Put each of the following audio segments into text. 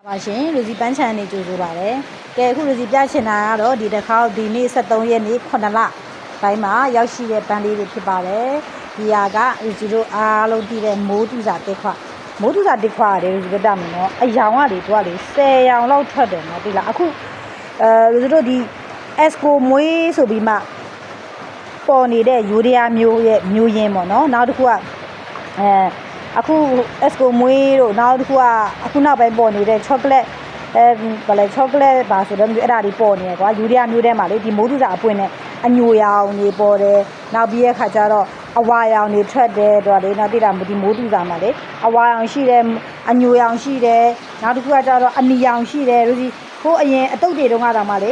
ပါရှင်လူစီပန်းချန်နေကြိုဆိုပါရယ်ကဲအခုလူစီပြချင်တာကတော့ဒီတစ်ခါဒီနေ့73ရက်နေ့9လပိုင်းမှာရောက်ရှိတဲ့ပန်းလေးတွေဖြစ်ပါတယ်ဒီဟာကလူစီတို့အားလုံးတည်တဲ့မိုးတူစာတစ်ခွမိုးတူစာတစ်ခွရတယ်လူစီပြတတ်မယ်နော်အယောင်ကတွေတွားလေ10ရောင်လောက်ထွက်တယ်နော်ဒီလားအခုလူစီတို့ဒီ ESCO မွေးဆိုပြီးမှပေါ်နေတဲ့ယူရီးယားမျိုးရဲ့မျိုးရင်းပေါ့နော်နောက်တစ်ခုကအခု ESCO မွေးတို့နောက်တစ်ခုကအခုနောက်ပိုင်းပေါ်နေတဲ့ chocolate ဘာလဲ chocolate ဘာဆိုတော့အဲ့ဒါတွေပေါ်နေရကွာယူရီးယားမျိုးထဲမှာလေဒီမိုးတူစာအပွင့်နဲ့အညိုရောင်တွေပေါ်တယ်နောက်ပြီးရဲ့ခါကျတော့အဝါရောင်တွေထွက်တယ်တော့လေနောက်တိတာဒီမိုးတူစာမှာလေအဝါရောင်ရှိတယ်အညိုရောင်ရှိတယ်နောက်တစ်ခုကကျတော့အနီရောင်ရှိတယ်လူစီဟိုအရင်အတုတ်တွေတုန်းကတော့မှလေ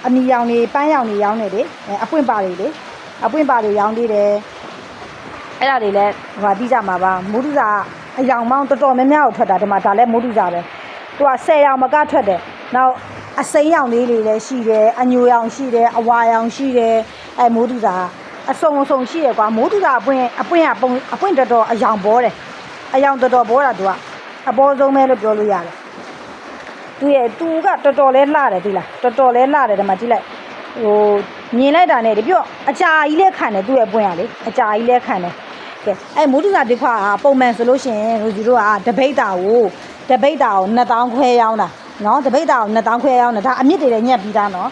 အနီရောင်တွေပန်းရောင်တွေရောင်းနေလေအပွင့်ပါတွေလေအပွင့်ပါတွေရောင်းသေးတယ်အဲ့ဒါတွေလည်းဟိုပြီးကြမှာပါမိုးတူစာအယောင်မောင်းတော်တော်များများကိုထွက်တာဒီမှာဒါလည်းမိုးတူစာပဲသူက10ရောင်မကထွက်တယ်နောက်အစိမ်းရောင်လေးတွေလည်းရှိတယ်အညိုရောင်ရှိတယ်အဝါရောင်ရှိတယ်အဲမိုးတူစာအစုံရှိရကွာမိုးတူစာအပွင့်တော်တော်အယောင်ပေါ်တယ်အယောင်တော်တော်ပေါ်တာသူကအပေါ်ဆုံးပဲလို့ပြောလို့ရတယ်သူကတော်တော်လေးလှတယ်ဒီလားတော်တော်လေးလှတယ်ဒီမှာကြည့်လိုက်ဟိုမြင်လိုက်တာနဲ့ဒီပြောအကြာကြီးလဲခံတယ်သူ့ရဲ့ပွင့်ရလေအကြာကြီးလဲခံတယ်ကဲအဲမိုးတူစာတစ်ခွာပုံမှန်ဆိုလို့ရှိရင်လူကြီးတို့ကတပိတ်တာကို2000ခွဲရောင်းတာနော်တပိတ်တာကို2000ခွဲရောင်းတာဒါအမြင့်တွေလည်းညက်ပြီးသားနော်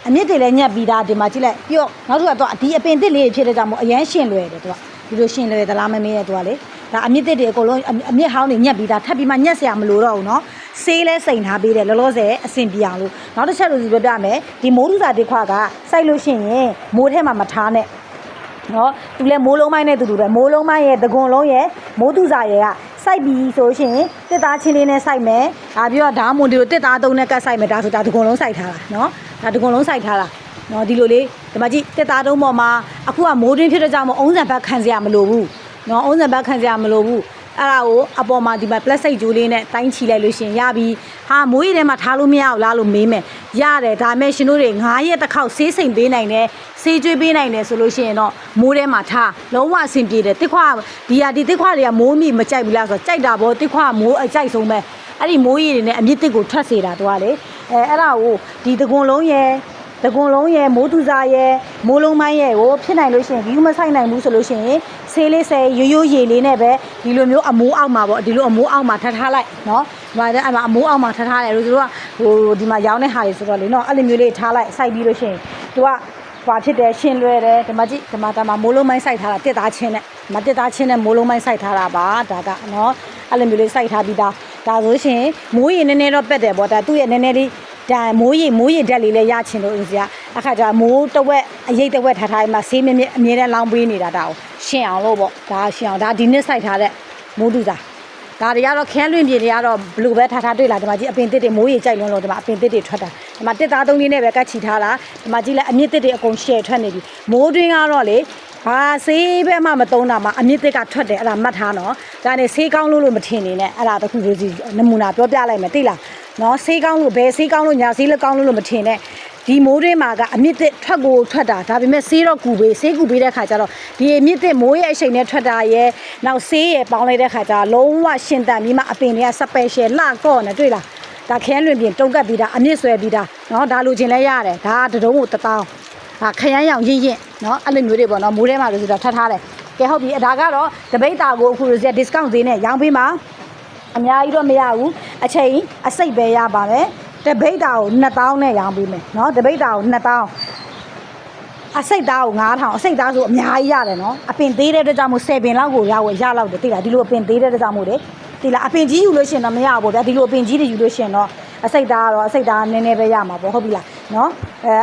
အမြင့်တွေလည်းညက်ပြီးသားဒီမှာကြည့်လိုက်ပြောနောက်တစ်ခါတော့ဒီအပင်တစ်လေးဖြစ်တဲ့ကြောင့်မို့အရန်ရှင်လွယ်တယ်သူကဒီလိုရှင်လွယ်သလားမမေးတဲ့သူကလေဒါအမြင့်တစ်တွေအကုန်လုံးအမြင့်ဟောင်းတွေညက်ပြီးသားထပ်ပြီးမှညက်စရာမလိုတော့ဘူးနော်ဆေးလဲစိန်ထားပေးတယ်လောလောဆယ်အဆင်ပြေအောင်လို့နောက်တစ်ချက်လို့ဒီပြောပြမယ်ဒီမိုးတူစာတစ်ခွာကစိုက်လို့ရှိရင်မိုးထဲမှာမထားနဲ့နော်သူလဲမိုးလုံးပိုင်းနဲ့တူတူပဲမိုးလုံးပိုင်းရဲ့တကွန်လုံးရဲ့မိုးတူစာရဲ့ကစိုက်ပြီးဆိုရှင်တစ်သားချင်းလေးနဲ့စိုက်မယ်ဒါပြီးတော့ဓာတ်မွန်ဒီလိုတစ်သားသုံးနဲ့ကတ်စိုက်မယ်ဒါဆိုဒါတကွန်လုံးစိုက်ထားတာနော်ဒါတကွန်လုံးစိုက်ထားတာနော်ဒီလိုလေးဒီမှာကြည့်တစ်သားသုံးပေါ်မှာအခုကမိုးတွင်းဖြစ်တဲ့ကြောင့်မို့အုံးစံဘက်ခံစရာမလိုဘူးနော်အုံးစံဘက်ခံစရာမလိုဘူးအဲ့ဒါကိုအပေါ်မှာဒီမှာ plastic ဂျိုးလေးနဲ့တိုင်းချီလိုက်လို့ရှင်ရပြီဟာမိုးရီထဲမှာထားလို့မရဘူးလားလို့မေးမယ်ရတယ်ဒါပေမဲ့ရှင်တို့တွေ9ရက်တစ်ခေါက်ဆေးစိမ်ပေးနိုင်တယ်ဆေးကျွေးပေးနိုင်တယ်ဆိုလို့ရှိရင်တော့မိုးထဲမှာထားလုံးဝအဆင်ပြေတယ်တစ်ခွဒီတစ်ခွတွေကမိုးမိမကြိုက်ဘူးလားဆိုတော့ကြိုက်တာပေါ့တစ်ခွမိုးအကြိုက်ဆုံးပဲအဲ့ဒီမိုးရီတွေနဲ့အမြင့်တစ်ကိုထွက်စေတာတော့လေအဲ့ဒါကိုဒီတကွန်လုံးရဲ့မိုးတူစာရဲ့မိုးလုံးမိုင်းရဲ့ကိုဖြစ်နိုင်လို့ရှိရင်ဒီမဆိုင်နိုင်ဘူးဆိုလို့ရှိရင်ဆေးလေးဆဲရိုးရေလေးနဲ့ပဲဒီလိုမျိုးအမိုးအောက်မှာပေါ့ဒီလိုအမိုးအောက်မှာထားလိုက်နော်ဒီမှာအဲ့မှာအမိုးအောက်မှာထားတယ်လို့သူတို့ကဟိုဒီမှာရောင်းတဲ့ဟာတွေဆိုတော့လေနော်အဲ့လိုမျိုးလေးထားလိုက်စိုက်ပြီးလို့ရှိရင်သူကဟွာဖြစ်တယ်ရှင်လွယ်တယ်ဒီမှာကြည့်ဒီမှာမိုးလုံးမိုင်းစိုက်ထားတာတစ်သားချင်းနဲ့တစ်သားချင်းနဲ့မိုးလုံးမိုင်းစိုက်ထားတာပါဒါကနော်အဲ့လိုမျိုးလေးစိုက်ထားပြီးဒါဆိုရှင်မိုးရေနည်းနည်းတော့ပက်တယ်ပေါ့ဒါသူ့ရဲ့နည်းနည်းလေးဒါမိုးရေဓာတ်လေးလည်းရချင်လို့ဦးစရာအခါကျမိုးတဝက်အရိတ်တဝက်ထားထားမှဆေးမြင့်အမြဲတမ်းလောင်းပေးနေတာဒါကိုရှင်အောင်လို့ပေါ့ဒါရှင်အောင်ဒါဒီနှစ်စိုက်ထားတဲ့မိုးတူစာဒါတွေကတော့ခန်းလွင်ပြင်တွေကတော့ဘလို့ပဲထားတွေ့လာဒီမှာကြည့်အပင်တစ်တွေမိုးရေကြိုက်လွန်းလို့ဒီမှာအပင်တစ်တွေထွက်တာဒီမှာတစ်သားသုံးလေးနဲ့ပဲကတ်ချီထားတာဒီမှာကြည့်လိုက်အမြင့်တစ်တွေအကုန်ရှယ်ထွက်နေပြီမိုးတွင်းကတော့လေဟာဆေးပဲမှမသုံးတာမှအမြင့်တစ်ကထွက်တယ်အဲ့ဒါမှတ်ထားနော်ဒါနဲ့ဆေးကောင်းလို့မထင်နေနဲ့အဲ့ဒါတခုစီနမူနာပြောပြလိုက်မယ်သိလားနော်ဆေးကောင်းလို့ဘယ်ဆေးကောင်းလို့ညာဆေးလက်ကောင်းလို့မထင်နဲ့ဒီမိုးတွင်းမှာကအမြင့်တစ်ထွက်တာဒါပေမဲ့ဆေးတော့ကူပေးတဲ့ခါကျတော့ဒီအမြင့်တစ်မိုးရဲ့အချိန်နဲ့ထွက်တာရဲ့နောက်ဆေးရဲ့ပေါင်းလိုက်တဲ့ခါကျတော့လုံးဝရှင်တန်ပြီးမှအပင်တွေက special လှကော့နေတွေ့လားဒါခန်းလွင်ပြင်တုံးကပ်ပြီးတာအမြင့်ဆွဲပြီးတာနော်ဒါလိုချင်လဲရတယ်ဒါတတုံးကို1000ဒါခရမ်းရောင်ရင့်နော်အဲ့လိုမျိုးတွေပေါ့နော်မိုးထဲမှာလို့ဆိုတော့ထားတယ်ကဲဟုတ်ပြီဒါကတော့တပိတ်တာကိုအခုလို discount ဈေးနဲ့ရောင်းပေးမှာအများကြီးတော့မရဘူးအချိန်အစိတ်ပဲရပါမယ်တပိတ်တာကို2000နဲ့ရောင်းပေးမယ်နော်တပိတ်တာကို2000အစိတ်သားကို9000အစိတ်သားဆိုအများကြီးရတယ်နော်အပင်သေးတဲ့အတွက်ကြောင့်မို့10ပင်လောက်ကိုရလောက်တယ်သိလားဒီလိုအပင်သေးတဲ့အတွက်ကြောင့်မို့လေသိလားအပင်ကြီးယူလို့ရှိရင်တော့မရဘူးဗျာဒီလိုအပင်ကြီးတွေယူလို့ရှိရင်တော့အစိတ်သားကတော့အစိတ်သားနည်းနည်းပဲရမှာပေါ့ဟုတ်ပြီလားနော်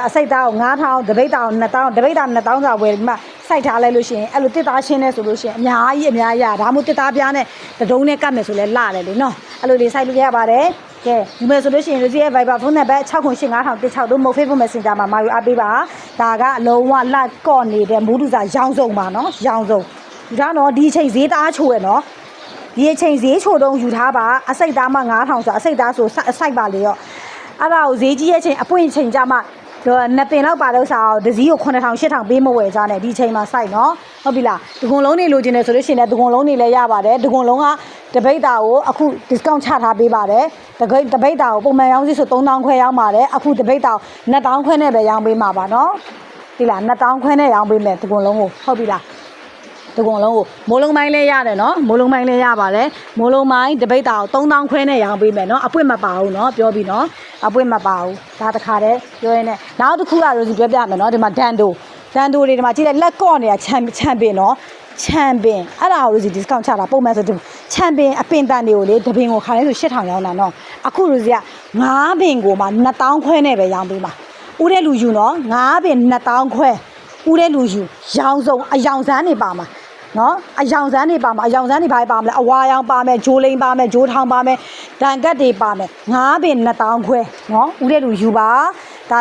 အစိတ်သားကို9000တပိတ်တာကို2000တပိတ်တာ2000ဆိုဝယ်ပြီးမှစိုက်ထားလိုက်လို့ရှိရင်အဲ့လိုတစ်သားချင်းနဲ့ဆိုလို့ရှိရင်အများကြီးရဒါမှမဟုတ်တစ်သားပြားနဲ့တဒုံးနဲ့ကတ်မယ်ဆိုလဲလှတယ်လေနော်အဲ့လိုလေးစိုက်လို့ရပါတယ်ကဲဒီမဲ့ဆိုလို့ရှိရင်လူကြီးရဲ့ Viber ဖုန်းနံပါတ်6085016တို့ Facebook Messenger မှာမာယူအားပေးပါဒါကအလုံးဝလက်ကော့နေတဲ့မိုးတူစာရောင်စုံပါနော်ရောင်စုံယူထားတော့ဒီအချိန်ဈေးသားချိုးရနော်ဒီအချိန်ဈေးချိုးတုံးယူထားပါအစိတ်သားမှ9000ဆိုအစိတ်သားဆိုအစိုက်ပါလေရောအဲ့ဒါကိုဈေးကြီးရဲ့ချိန်အပွင့်ချိန်ကြမှာနှစ်ပင်လောက်ပါလို့စားအောင်ဒစည်းကို9000 8000ပေးမဝယ်ကြနဲ့ဒီချိန်မှာစိုက်နော်ဟုတ်ပြီလားဒဂွန်လုံးနေလိုချင်တယ်ဆိုလို့ရှိရင်လည်းဒဂွန်လုံးနေလည်းရပါတယ်ဒဂွန်လုံးက တပိတ်တာကိုအခု discount ချထားပေးပါတယ်တပိတ်တာကိုပုံမှန်ရောင်းစီဆို3000ခွဲရောင်းပါတယ်အခုတပိတ်တာကို2000ခွဲနဲ့ပဲရောင်းပေးမှာပါနော်ဒီလား2000ခွဲနဲ့ရောင်းပေးမယ်ဒီကုံလုံးကိုဟုတ်ပြီလားဒီကုံလုံးကိုမိုးလုံးပိုင်းလေးရတယ်နော်မိုးလုံးပိုင်းလေးရပါတယ်မိုးလုံးပိုင်းတပိတ်တာကို3000ခွဲနဲ့ရောင်းပေးမယ်နော်အပွင့်မပါဘူးနော်ပြောပြီးနော်အပွင့်မပါဘူးဒါတခါတည်းပြောရင်းနဲ့နောက်တစ်ခုကရိုစီပြောပြမယ်နော်ဒီမှာဒန်တိုတွေဒီမှာကြည့်လိုက်လက်ကော့နေတာချန်ပင်နော်ချန်ပင်အဲ့ဒါကိုရိုစီ discount ချတာပုံမှန်ဆိုချန်ပင်အပင်တန်တွေကိုလေတပင်ကိုခါတိုင်းဆို8000ရောင်းတာနော်အခုရိုစီက9ပင်ကိုမှ2000ခွဲနဲ့ပဲရောင်းပေးမှာဦးတဲ့လူယူနော်9ပင်2000ခွဲဦးတဲ့လူယူရောင်းစုံအယောင်စမ်းနေပါမှာနော်အယောင်စမ်းနေပါမှာအယောင်စမ်းနေပါမလဲအဝါရောင်ပါမယ်ဂျိုးလိန်ပါမယ်ဂျိုးထောင်ပါမယ်ဒန်ကတ်တွေပါမယ်9ပင်2000ခွဲနော်ဦးတဲ့လူယူပါဒါ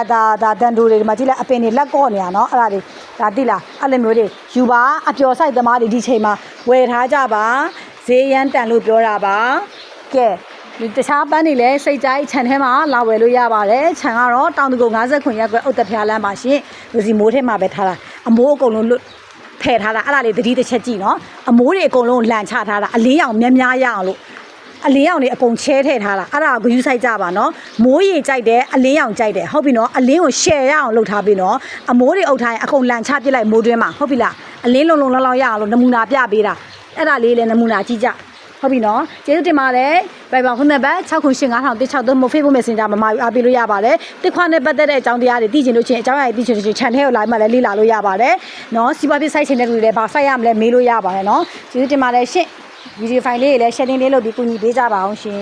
တန်တိုတွေဒီမှာကြည့်လိုက်အပင်တွေလက်ကော့နေတာနော်အဲ့ဒါတွေဒါတိလားအဲ့လိုမျိုးတွေယူပါအပျော်ဆိုင်သမားတွေဒီချိန်မှာဝယ်ထားကြပါဈေးရမ်းတန်လို့ပြောတာပါကဲဒီတခြားပန်းတွေလည်းစိတ်ကြိုက်ခြံထဲမှာလာဝယ်လို့ရပါတယ်ခြံကတော့တောင်တကုံ50ခွန်ရက်ကွယ်ဥတ္တဖျားလမ်းပါရှင်လူစီမိုးထဲမှာပဲထားတာအမိုးအကုန်လုံးလွတ်ထည့်ထားတာအဲ့ဒါလေးသတိတစ်ချက်ကြည့်နော်အမိုးတွေအကုန်လုံးလန်ချထားတာအလင်းရောင်များရအောင်လို့အလင်းရောင်တွေအကုန်ချဲထည့်ထားတာအဲ့ဒါကိုဂရုစိုက်ကြပါနော်မိုးရေကြိုက်တယ်အလင်းရောင်ကြိုက်တယ်ဟုတ်ပြီနော်အလင်းကို share ရအောင်လုပ်ထားပြီနော်အမိုးတွေအုပ်ထားရင်အကုန်လန်ချပစ်လိုက်မိုးတွင်းမှာဟုတ်ပြီလားအလင်းလုံးလောင်းရအောင်လို့နမူနာပြပေးတာအဲ့ဒါလေးလည်းနမူနာကြည့်ကြဟုတ်ပြီနော်ကျေးဇူးတင်ပါတယ်ဘိုင်ဘာခုနဘက်6985163မို့ Facebook Messenger မှာယူအားပေးလို့ရပါတယ်တစ်ခွနဲ့ပတ်သက်တဲ့အကြောင်းတရားတွေသိချင်လို့ချင်းအကြောင်းအရာတွေသိချင်လို့ချင်း channel ကို live မှာလည်းလေ့လာလို့ရပါတယ်နော်စီးပွားဖြစ်ဆိုင်ချင်တဲ့လူတွေလည်းဗာဆိုင်ရမလဲမေးလို့ရပါတယ်နော်ကျေးဇူးတင်ပါတယ်ရှင့်ဗီဒီယိုဖိုင်လေးတွေလည်း sharing လေးလုပ်ပြီးကူညီပေးကြပါအောင်ရှင်